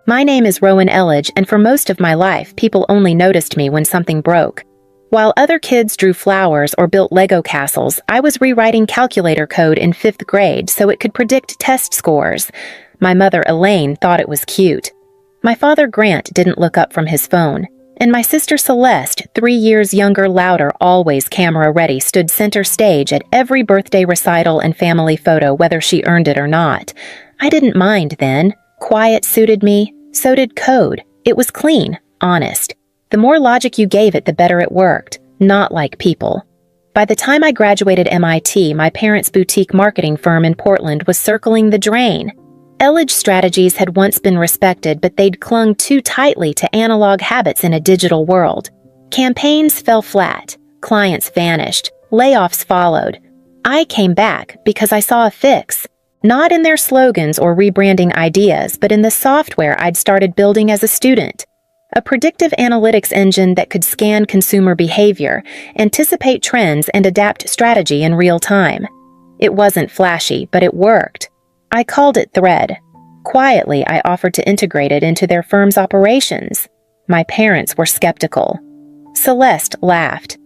My name is Rowan Elledge, and for most of my life, people only noticed me when something broke. While other kids drew flowers or built Lego castles, I was rewriting calculator code in 5th grade so it could predict test scores. My mother, Elaine, thought it was cute. My father, Grant, didn't look up from his phone. And my sister Celeste, 3 years younger, louder, always camera-ready, stood center stage at every birthday recital and family photo, whether she earned it or not. I didn't mind then. Quiet suited me. So did code. It was clean, honest. The more logic you gave it, the better it worked. Not like people. By the time I graduated MIT, my parents' boutique marketing firm in Portland was circling the drain. Elledge strategies had once been respected, but they'd clung too tightly to analog habits in a digital world. Campaigns fell flat. Clients vanished. Layoffs followed. I came back because I saw a fix. Not in their slogans or rebranding ideas, but in the software I'd started building as a student. A predictive analytics engine that could scan consumer behavior, anticipate trends, and adapt strategy in real time. It wasn't flashy, but it worked. I called it Thread. Quietly, I offered to integrate it into their firm's operations. My parents were skeptical. Celeste laughed.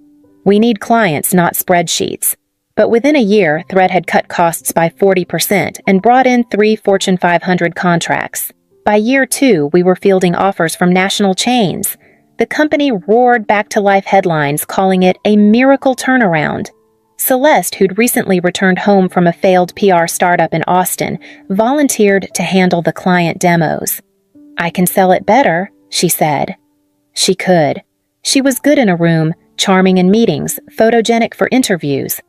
We need clients, not spreadsheets. But within a year, Thread had cut costs by 40% and brought in 3 Fortune 500 contracts. By year 2, we were fielding offers from national chains. The company roared back to life headlines, calling it a miracle turnaround. Celeste, who'd recently returned home from a failed PR startup in Austin, volunteered to handle the client demos. I can sell it better, she said. She could. She was good in a room, charming in meetings, photogenic for interviews.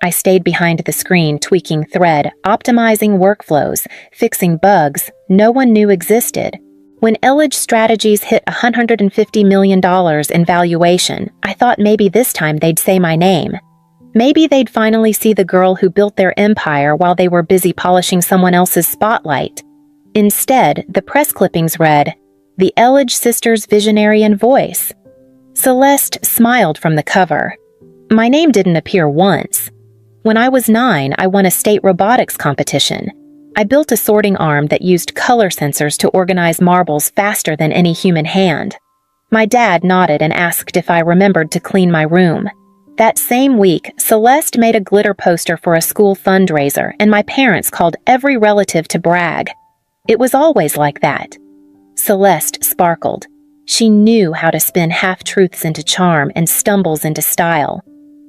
I stayed behind the screen, tweaking Thread, optimizing workflows, fixing bugs no one knew existed. When Elledge Strategies hit $150 million in valuation, I thought maybe this time they'd say my name. Maybe they'd finally see the girl who built their empire while they were busy polishing someone else's spotlight. Instead, the press clippings read, "The Elledge Sisters' Visionary and Voice." Celeste smiled from the cover. My name didn't appear once. When I was 9, I won a state robotics competition. I built a sorting arm that used color sensors to organize marbles faster than any human hand. My dad nodded and asked if I remembered to clean my room. That same week, Celeste made a glitter poster for a school fundraiser, and my parents called every relative to brag. It was always like that. Celeste sparkled. She knew how to spin half-truths into charm and stumbles into style.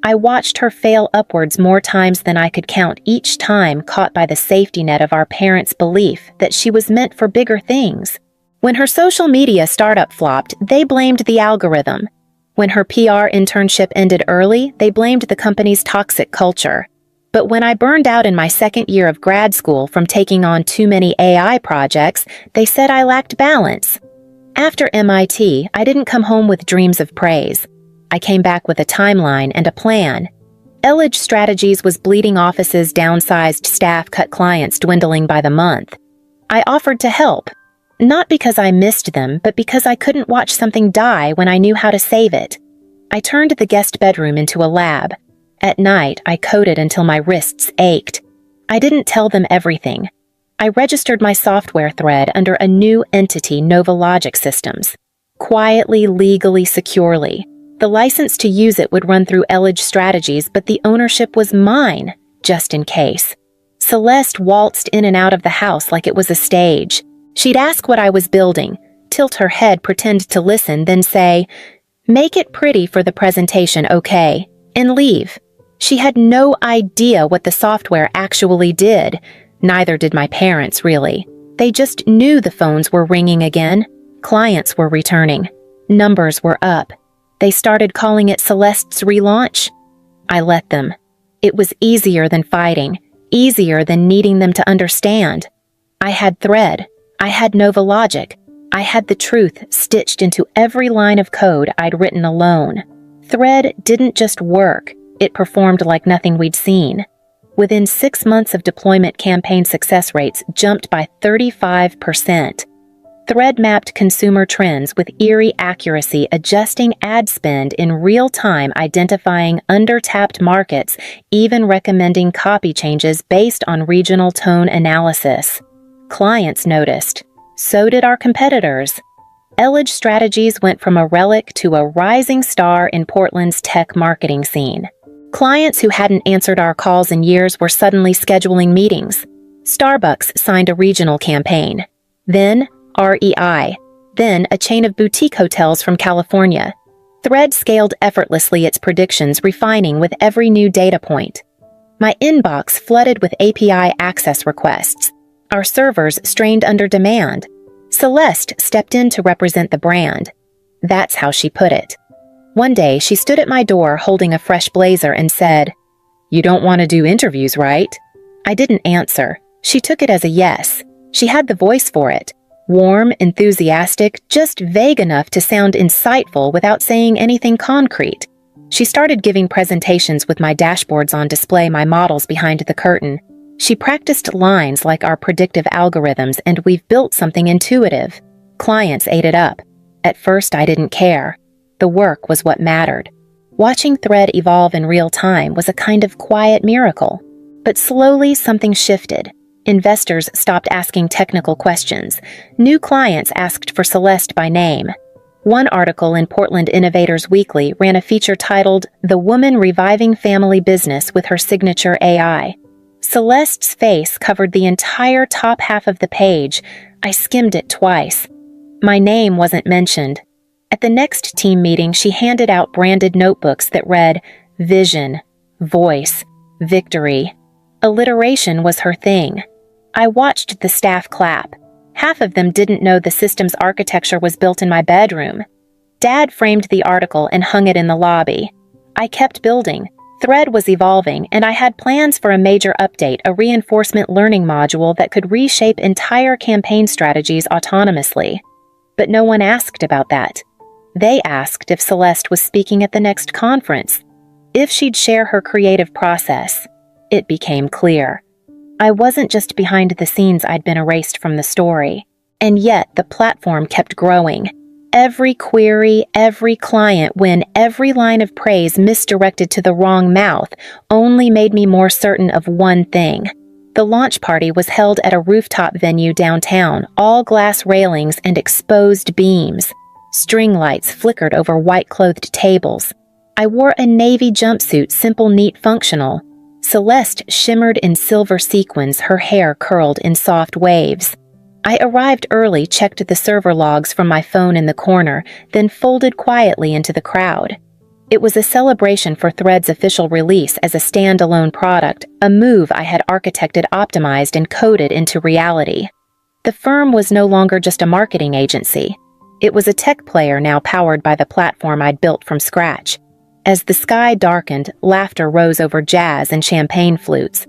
I watched her fail upwards more times than I could count, each time caught by the safety net of our parents' belief that she was meant for bigger things. When her social media startup flopped, they blamed the algorithm. When her PR internship ended early, they blamed the company's toxic culture. But when I burned out in my second year of grad school from taking on too many AI projects, they said I lacked balance. After MIT, I didn't come home with dreams of praise. I came back with a timeline and a plan. Elledge Strategies was bleeding offices, downsized staff, cut clients, dwindling by the month. I offered to help. Not because I missed them, but because I couldn't watch something die when I knew how to save it. I turned the guest bedroom into a lab. At night, I coded until my wrists ached. I didn't tell them everything. I registered my software Thread under a new entity, NovaLogic Systems. Quietly, legally, securely. The license to use it would run through Elledge Strategies, but the ownership was mine, just in case. Celeste waltzed in and out of the house like it was a stage. She'd ask what I was building, tilt her head, pretend to listen, then say, "Make it pretty for the presentation, okay," and leave. She had no idea what the software actually did. Neither did my parents, really. They just knew the phones were ringing again. Clients were returning. Numbers were up. They started calling it Celeste's relaunch. I let them. It was easier than fighting, easier than needing them to understand. I had Thread. I had NovaLogic. I had the truth stitched into every line of code I'd written alone. Thread didn't just work. It performed like nothing we'd seen. Within 6 months of deployment, campaign success rates jumped by 35%. Thread mapped consumer trends with eerie accuracy, adjusting ad spend in real time, identifying under-tapped markets, even recommending copy changes based on regional tone analysis. Clients noticed. So did our competitors. Elledge Strategies went from a relic to a rising star in Portland's tech marketing scene. Clients who hadn't answered our calls in years were suddenly scheduling meetings. Starbucks signed a regional campaign. Then REI. Then a chain of boutique hotels from California. Thread scaled effortlessly its predictions, refining with every new data point. My inbox flooded with API access requests. Our servers strained under demand. Celeste stepped in to represent the brand. That's how she put it. One day, she stood at my door holding a fresh blazer and said, "You don't want to do interviews, right?" I didn't answer. She took it as a yes. She had the voice for it. Warm, enthusiastic, just vague enough to sound insightful without saying anything concrete. She started giving presentations with my dashboards on display, my models behind the curtain. She practiced lines like our predictive algorithms, and we've built something intuitive. Clients ate it up. At first, I didn't care. The work was what mattered. Watching Thread evolve in real time was a kind of quiet miracle. But slowly, something shifted. Investors stopped asking technical questions. New clients asked for Celeste by name. One article in Portland Innovators Weekly ran a feature titled, "The Woman Reviving Family Business with Her Signature AI." Celeste's face covered the entire top half of the page. I skimmed it twice. My name wasn't mentioned. At the next team meeting, she handed out branded notebooks that read, "Vision, Voice, Victory." Alliteration was her thing. I watched the staff clap. Half of them didn't know the system's architecture was built in my bedroom. Dad framed the article and hung it in the lobby. I kept building. Thread was evolving, and I had plans for a major update, a reinforcement learning module that could reshape entire campaign strategies autonomously. But no one asked about that. They asked if Celeste was speaking at the next conference, if she'd share her creative process. It became clear. I wasn't just behind the scenes, I'd been erased from the story. And yet, the platform kept growing. Every query, every client win, every line of praise misdirected to the wrong mouth only made me more certain of one thing. The launch party was held at a rooftop venue downtown, all glass railings and exposed beams. String lights flickered over white-clothed tables. I wore a navy jumpsuit, simple, neat, functional. Celeste shimmered in silver sequins, her hair curled in soft waves. I arrived early, checked the server logs from my phone in the corner, then folded quietly into the crowd. It was a celebration for Thread's official release as a standalone product, a move I had architected, optimized, and coded into reality. The firm was no longer just a marketing agency. It was a tech player now powered by the platform I'd built from scratch. As the sky darkened, laughter rose over jazz and champagne flutes.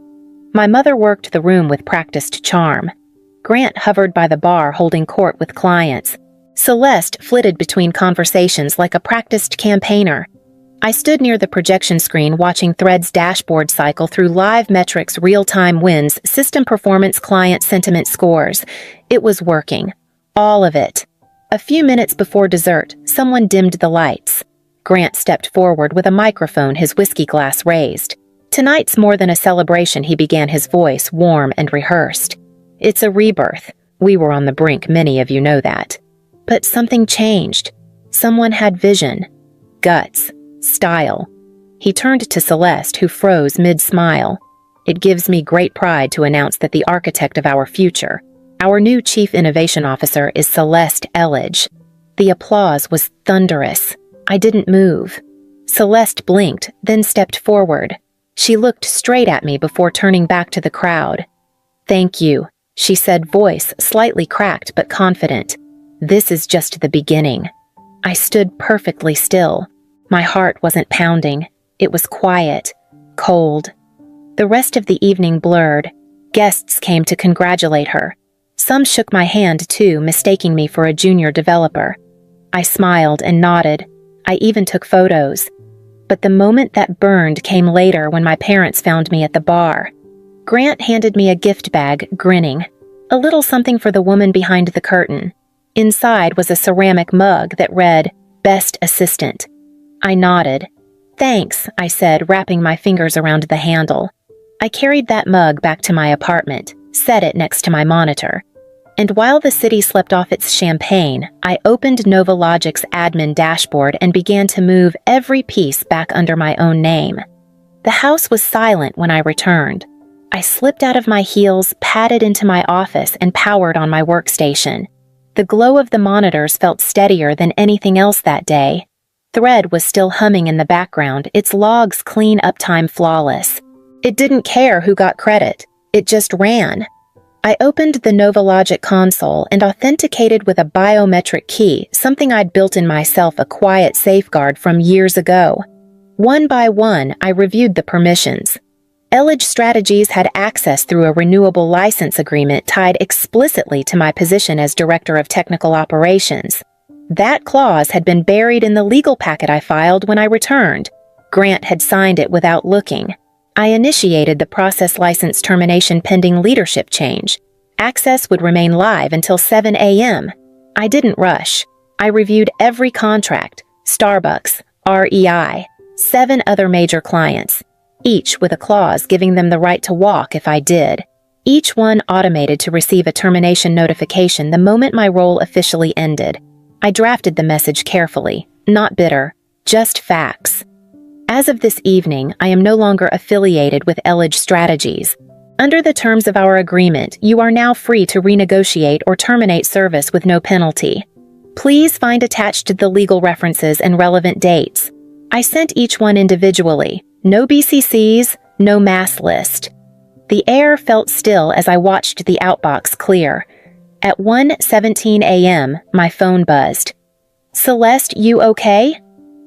My mother worked the room with practiced charm. Grant hovered by the bar holding court with clients. Celeste flitted between conversations like a practiced campaigner. I stood near the projection screen watching Thread's dashboard cycle through live metrics, real-time wins, system performance, client sentiment scores. It was working. All of it. A few minutes before dessert, someone dimmed the lights. Grant stepped forward with a microphone, his whiskey glass raised. "Tonight's more than a celebration," he began, his voice warm and rehearsed. "It's a rebirth. We were on the brink, many of you know that. But something changed. Someone had vision, guts, style." He turned to Celeste, who froze mid-smile. "It gives me great pride to announce that the architect of our future, our new Chief Innovation Officer, is Celeste Elledge." The applause was thunderous. I didn't move. Celeste blinked, then stepped forward. She looked straight at me before turning back to the crowd. "Thank you," she said, voice slightly cracked but confident. "This is just the beginning." I stood perfectly still. My heart wasn't pounding. It was quiet, cold. The rest of the evening blurred. Guests came to congratulate her. Some shook my hand too, mistaking me for a junior developer. I smiled and nodded. I even took photos. But the moment that burned came later when my parents found me at the bar. Grant handed me a gift bag, grinning. A little something for the woman behind the curtain. Inside was a ceramic mug that read, "Best Assistant." I nodded. "Thanks," I said, wrapping my fingers around the handle. I carried that mug back to my apartment, set it next to my monitor. And while the city slept off its champagne, I opened Novologic's admin dashboard and began to move every piece back under my own name. The house was silent when I returned. I slipped out of my heels, padded into my office, and powered on my workstation. The glow of the monitors felt steadier than anything else that day. Thread was still humming in the background, its logs clean uptime flawless. It didn't care who got credit. It just ran. I opened the Novologic console and authenticated with a biometric key, something I'd built in myself a quiet safeguard from years ago. One by one, I reviewed the permissions. Elledge Strategies had access through a renewable license agreement tied explicitly to my position as Director of Technical Operations. That clause had been buried in the legal packet I filed when I returned. Grant had signed it without looking. I initiated the process license termination pending leadership change. Access would remain live until 7 a.m. I didn't rush. I reviewed every contract, Starbucks, REI, 7 other major clients, each with a clause giving them the right to walk if I did. Each one automated to receive a termination notification the moment my role officially ended. I drafted the message carefully, not bitter, just facts. As of this evening, I am no longer affiliated with Elledge Strategies. Under the terms of our agreement, you are now free to renegotiate or terminate service with no penalty. Please find attached the legal references and relevant dates. I sent each one individually. No BCCs, no mass list. The air felt still as I watched the outbox clear. At 1:17 a.m., my phone buzzed. "Celeste, you okay?"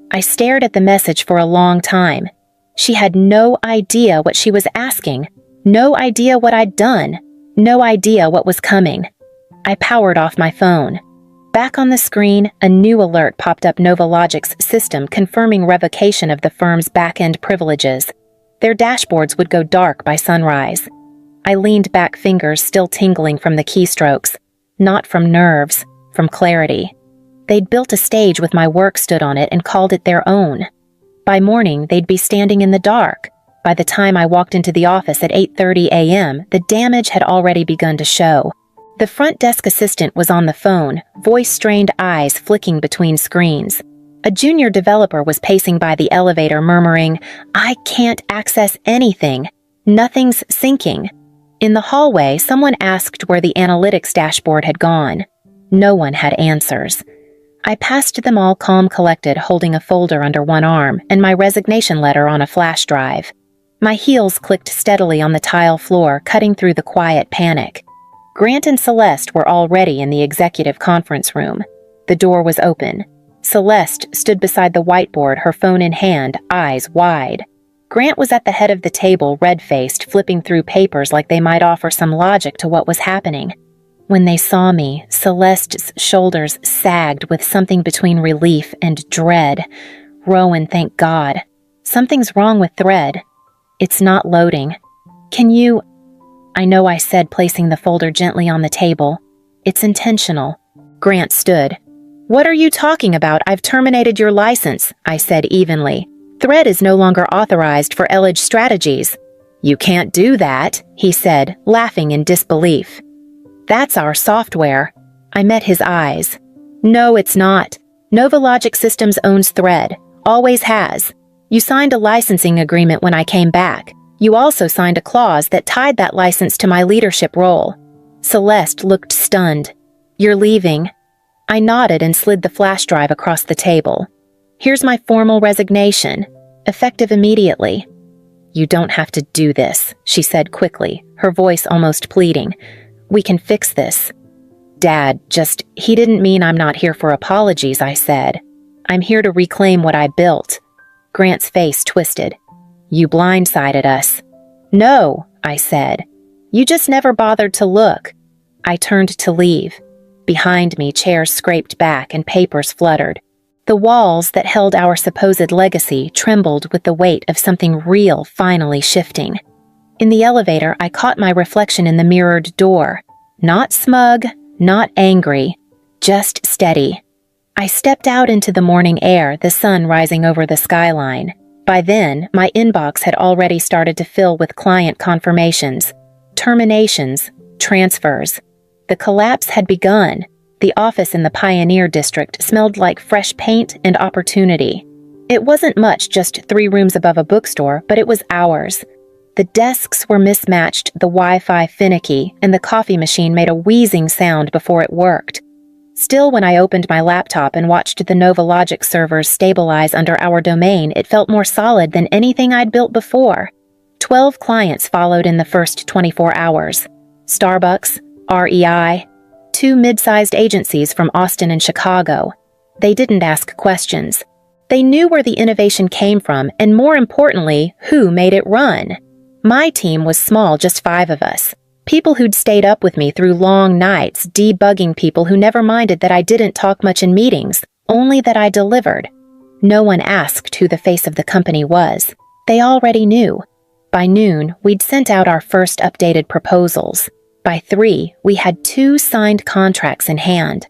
I stared at the message for a long time. She had no idea what she was asking, no idea what I'd done, no idea what was coming. I powered off my phone. Back on the screen, a new alert popped up Novologic's system confirming revocation of the firm's back-end privileges. Their dashboards would go dark by sunrise. I leaned back, fingers still tingling from the keystrokes. Not from nerves, from clarity. They'd built a stage with my work stood on it and called it their own. By morning, they'd be standing in the dark. By the time I walked into the office at 8:30 a.m., the damage had already begun to show. The front desk assistant was on the phone, voice-strained eyes flicking between screens. A junior developer was pacing by the elevator murmuring, "I can't access anything. Nothing's syncing." In the hallway, someone asked where the analytics dashboard had gone. No one had answers. I passed them all calm collected, holding a folder under one arm and my resignation letter on a flash drive. My heels clicked steadily on the tile floor, cutting through the quiet panic. Grant and Celeste were already in the executive conference room. The door was open. Celeste stood beside the whiteboard, her phone in hand, eyes wide. Grant was at the head of the table, red-faced, flipping through papers like they might offer some logic to what was happening. When they saw me, Celeste's shoulders sagged with something between relief and dread. "Rowan, thank God. Something's wrong with Thread. It's not loading. Can you—" I know I said, placing the folder gently on the table. "It's intentional." Grant stood. "What are you talking about? I've terminated your license," I said evenly. "Thread is no longer authorized for Elledge Strategies." "You can't do that," he said, laughing in disbelief. "That's our software." I met his eyes. "No, it's not. Novologic Systems owns Thread. Always has. You signed a licensing agreement when I came back. You also signed a clause that tied that license to my leadership role." Celeste looked stunned. "You're leaving?" I nodded and slid the flash drive across the table. "Here's my formal resignation, effective immediately." "You don't have to do this," she said quickly, her voice almost pleading. "We can fix this." "Dad, he didn't mean I'm not here for apologies," I said. "I'm here to reclaim what I built." Grant's face twisted. "You blindsided us." "No," I said. "You just never bothered to look." I turned to leave. Behind me, chairs scraped back and papers fluttered. The walls that held our supposed legacy trembled with the weight of something real finally shifting. In the elevator, I caught my reflection in the mirrored door. Not smug, not angry, just steady. I stepped out into the morning air, the sun rising over the skyline. By then, my inbox had already started to fill with client confirmations, terminations, transfers. The collapse had begun. The office in the Pioneer District smelled like fresh paint and opportunity. It wasn't much, just 3 rooms above a bookstore, but it was ours. The desks were mismatched, the Wi-Fi finicky, and the coffee machine made a wheezing sound before it worked. Still, when I opened my laptop and watched the NovaLogic servers stabilize under our domain, it felt more solid than anything I'd built before. 12 clients followed in the first 24 hours. Starbucks, REI, 2 mid-sized agencies from Austin and Chicago. They didn't ask questions. They knew where the innovation came from, and more importantly, who made it run. My team was small, just 5 of us. People who'd stayed up with me through long nights, debugging people who never minded that I didn't talk much in meetings, only that I delivered. No one asked who the face of the company was. They already knew. By noon, we'd sent out our first updated proposals. By 3, we had 2 signed contracts in hand.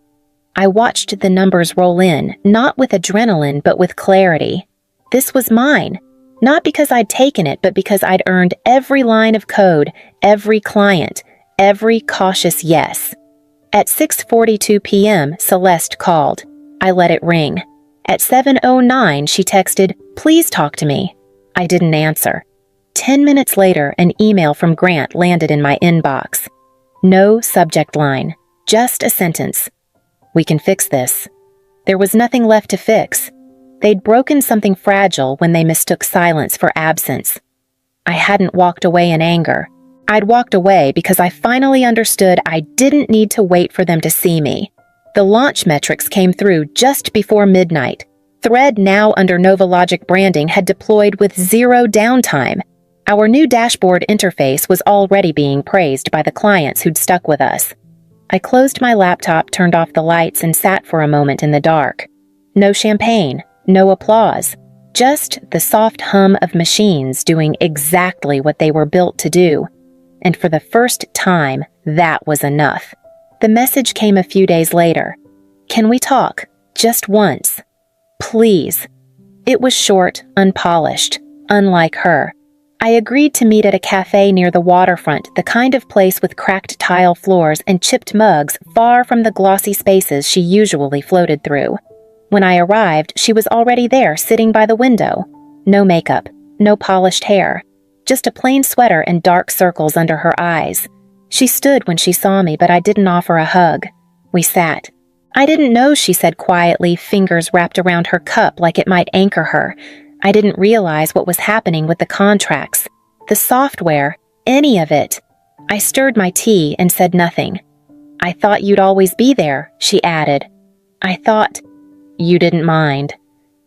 I watched the numbers roll in, not with adrenaline, but with clarity. This was mine. Not because I'd taken it, but because I'd earned every line of code, every client, every cautious yes. At 6:42 p.m., Celeste called. I let it ring. At 7:09, she texted, "Please talk to me." I didn't answer. 10 minutes later, an email from Grant landed in my inbox. No subject line, just a sentence. "We can fix this." There was nothing left to fix. They'd broken something fragile when they mistook silence for absence. I hadn't walked away in anger. I'd walked away because I finally understood I didn't need to wait for them to see me. The launch metrics came through just before midnight. Thread, now under NovaLogic branding, had deployed with 0 downtime. Our new dashboard interface was already being praised by the clients who'd stuck with us. I closed my laptop, turned off the lights, and sat for a moment in the dark. No champagne. No applause, just the soft hum of machines doing exactly what they were built to do. And for the first time, that was enough. The message came a few days later. "Can we talk? Just once. Please." It was short, unpolished, unlike her. I agreed to meet at a cafe near the waterfront, the kind of place with cracked tile floors and chipped mugs far from the glossy spaces she usually floated through. When I arrived, she was already there, sitting by the window. No makeup, no polished hair, just a plain sweater and dark circles under her eyes. She stood when she saw me, but I didn't offer a hug. We sat. "I didn't know," she said quietly, fingers wrapped around her cup like it might anchor her. I didn't realize what was happening with the contracts, the software, any of it. I stirred my tea and said nothing. "I thought you'd always be there," she added. "I thought..." "You didn't mind."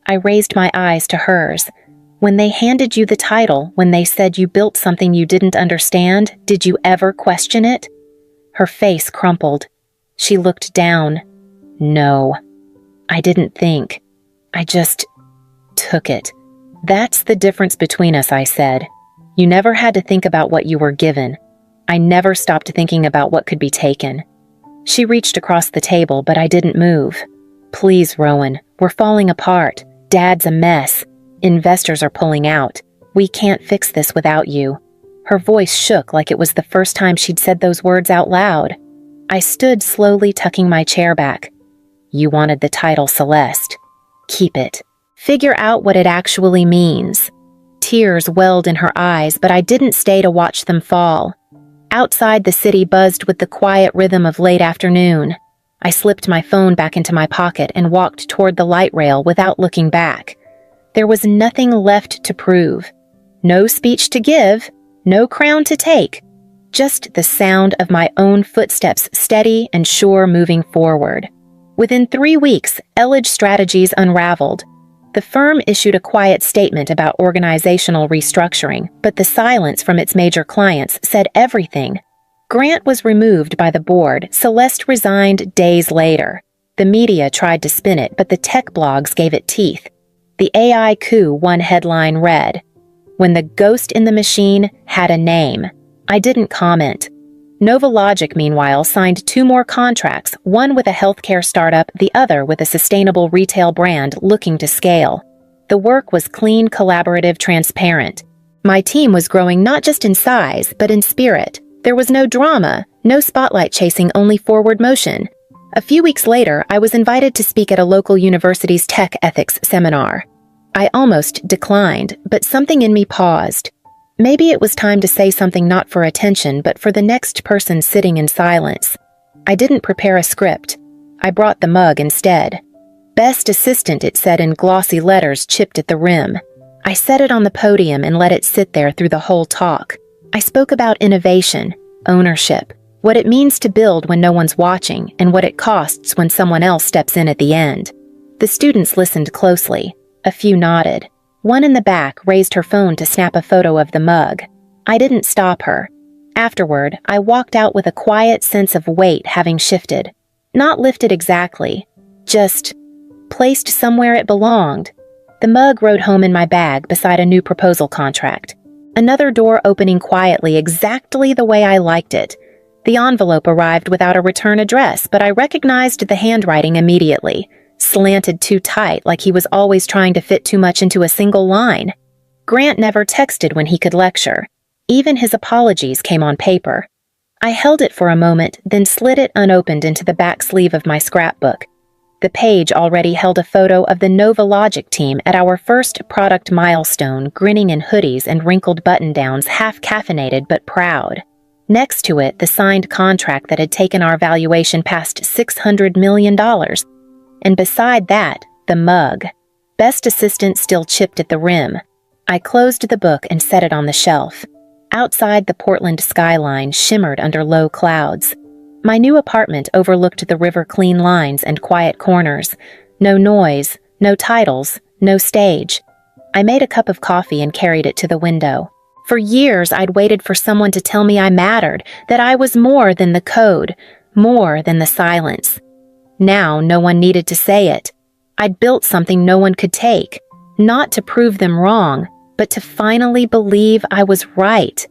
I raised my eyes to hers. "When they handed you the title, when they said you built something you didn't understand, did you ever question it?" Her face crumpled. She looked down. "No. I didn't think. I just took it." "That's the difference between us," I said. "You never had to think about what you were given. I never stopped thinking about what could be taken." She reached across the table, but I didn't move. "Please, Rowan, we're falling apart. Dad's a mess. Investors are pulling out. We can't fix this without you." Her voice shook like it was the first time she'd said those words out loud. I stood slowly, tucking my chair back. "You wanted the title Celeste. Keep it. Figure out what it actually means." Tears welled in her eyes, but I didn't stay to watch them fall. Outside, the city buzzed with the quiet rhythm of late afternoon. I slipped my phone back into my pocket and walked toward the light rail without looking back. There was nothing left to prove. No speech to give, no crown to take. Just the sound of my own footsteps, steady and sure, moving forward. Within 3 weeks, Elledge Strategies unraveled. The firm issued a quiet statement about organizational restructuring, but the silence from its major clients said everything. Grant was removed by the board. Celeste resigned days later. The media tried to spin it, but the tech blogs gave it teeth. The AI coup, one headline read, "When the ghost in the machine had a name." I didn't comment. NovaLogic, meanwhile, signed 2 more contracts, one with a healthcare startup, the other with a sustainable retail brand looking to scale. The work was clean, collaborative, transparent. My team was growing not just in size, but in spirit. There was no drama, no spotlight chasing, only forward motion. A few weeks later, I was invited to speak at a local university's tech ethics seminar. I almost declined, but something in me paused. Maybe it was time to say something not for attention, but for the next person sitting in silence. I didn't prepare a script. I brought the mug instead. Best Assistant, it said in glossy letters chipped at the rim. I set it on the podium and let it sit there through the whole talk. I spoke about innovation, ownership, what it means to build when no one's watching, and what it costs when someone else steps in at the end. The students listened closely. A few nodded. One in the back raised her phone to snap a photo of the mug. I didn't stop her. Afterward, I walked out with a quiet sense of weight having shifted. Not lifted exactly, just placed somewhere it belonged. The mug rode home in my bag beside a new proposal contract. Another door opening quietly exactly the way I liked it. The envelope arrived without a return address, but I recognized the handwriting immediately. Slanted too tight, like he was always trying to fit too much into a single line. Grant never texted when he could lecture. Even his apologies came on paper. I held it for a moment, then slid it unopened into the back sleeve of my scrapbook. The page already held a photo of the Nova Logic team at our first product milestone, grinning in hoodies and wrinkled button-downs, half caffeinated but proud. Next to it, the signed contract that had taken our valuation past $600 million. And beside that, the mug. Best Assistant still chipped at the rim. I closed the book and set it on the shelf. Outside, the Portland skyline shimmered under low clouds. My new apartment overlooked the river, clean lines and quiet corners. No noise, no titles, no stage. I made a cup of coffee and carried it to the window. For years, I'd waited for someone to tell me I mattered, that I was more than the code, more than the silence. Now, no one needed to say it. I'd built something no one could take, not to prove them wrong, but to finally believe I was right.